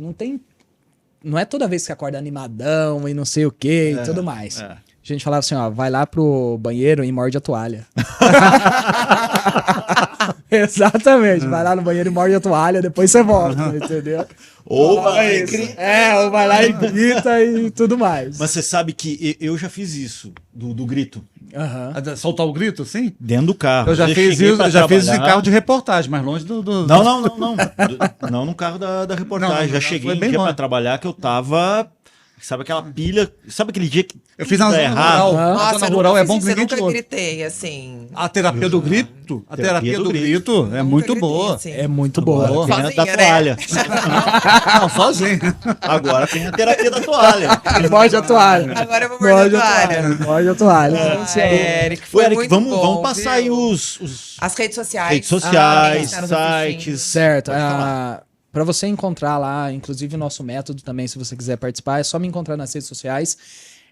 não é toda vez que acorda animadão e não sei o que e tudo mais. A gente falava assim, ó, vai lá pro banheiro e morde a toalha. Exatamente, vai lá no banheiro e morde a toalha, depois você volta, entendeu? Ou vai ou vai lá e grita e tudo mais. Mas você sabe que eu já fiz isso, do grito. Aham. Soltar o grito, sim? Dentro do carro. Eu já fiz cheguei isso, pra eu já fiz isso em trabalhar. carro de reportagem, mas longe do... Não. Não no carro da reportagem. Não, já cheguei foi um bem dia pra longe. trabalhar que eu tava... Sabe aquela pilha... Sabe aquele dia que Eu fiz na tudo zona dá errado? rural. Na Nossa, zona eu rural nunca é bom fiz que isso, eu ninguém te nunca ouve. gritei, assim. A terapia do grito, a terapia do grito é Nunca muito gritei, boa. assim. É muito boa. Agora tem a da Sozinha, né? toalha. Não, sozinho. Agora tem a terapia da toalha. Morde a toalha. Agora eu vou morder a toalha. Morde a toalha. Eric, Ô, foi Eric, muito vamos, bom, vamos passar aí viu? os As redes sociais. redes sociais, quem tá nos assistindo. sites. Certo. Pode falar. Para você encontrar lá, inclusive o nosso método também, se você quiser participar, é só me encontrar nas redes sociais.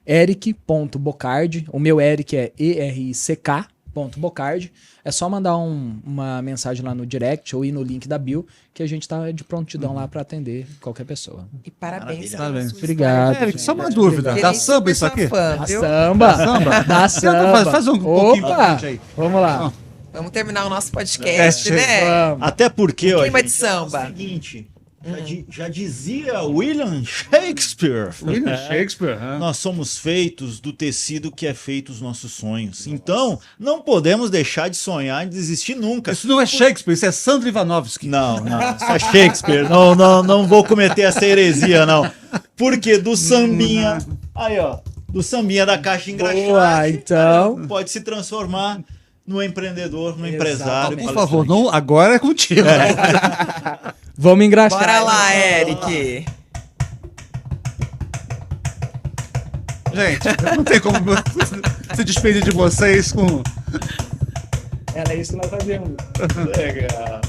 Eric.Bocardi. O meu Eric é ERICK.Bocardi. É só mandar uma mensagem lá no direct ou ir no link da bio, que a gente tá de prontidão lá para atender qualquer pessoa. E parabéns Maravilha. pela Parabéns. sua Obrigado. história. Eric, só uma dúvida. Feliz Dá de samba ser isso sua aqui? fã, Dá viu? samba. Samba? Dá samba. Faz um pouquinho pra Opa! gente aí. Vamos lá. Vamos terminar o nosso podcast, É, né? Vamos. Até porque, ó, Clima de gente, samba. é o seguinte, já dizia William Shakespeare. William Shakespeare. Nós somos feitos do tecido que é feito os nossos sonhos. Então, não podemos deixar de sonhar e desistir nunca. Isso não é Shakespeare, isso é Sandro Ivanovski. Não, isso é Shakespeare. Não vou cometer essa heresia, não. Porque do sambinha, aí ó, do sambinha da caixa engraxate, Boa, então. pode se transformar no empreendedor, no empresário. Por favor, não, agora é contigo. Vamos engraxar. Bora lá, Eric. Gente, não tem como se despedir de vocês com... Era isso que nós fazemos. Legal.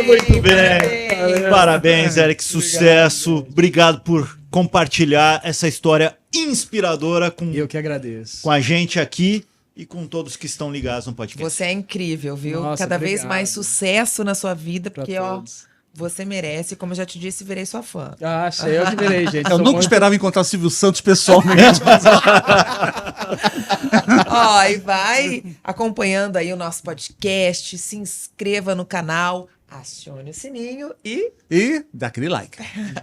Muito bem. Parabéns, Eric. Sucesso. Obrigado por compartilhar essa história inspiradora Eu que agradeço. com a gente aqui e com todos que estão ligados no podcast. Você é incrível, viu? Nossa, Cada vez obrigado. mais sucesso na sua vida, Pra porque, ó, todos. você merece. Como eu já te disse, virei sua fã. Ah, sei, eu que virei, gente. Eu Sou nunca muito- esperava encontrar Silvio Santos pessoalmente. Ó, e vai acompanhando aí o nosso podcast, se inscreva no canal, acione o sininho e E dá aquele like.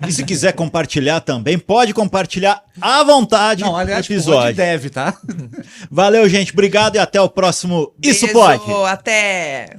E se quiser compartilhar também, pode compartilhar à vontade Não, o aliás, pode, episódio. deve, tá? Valeu, gente. Obrigado e até o próximo Isso beijo, Pode. até!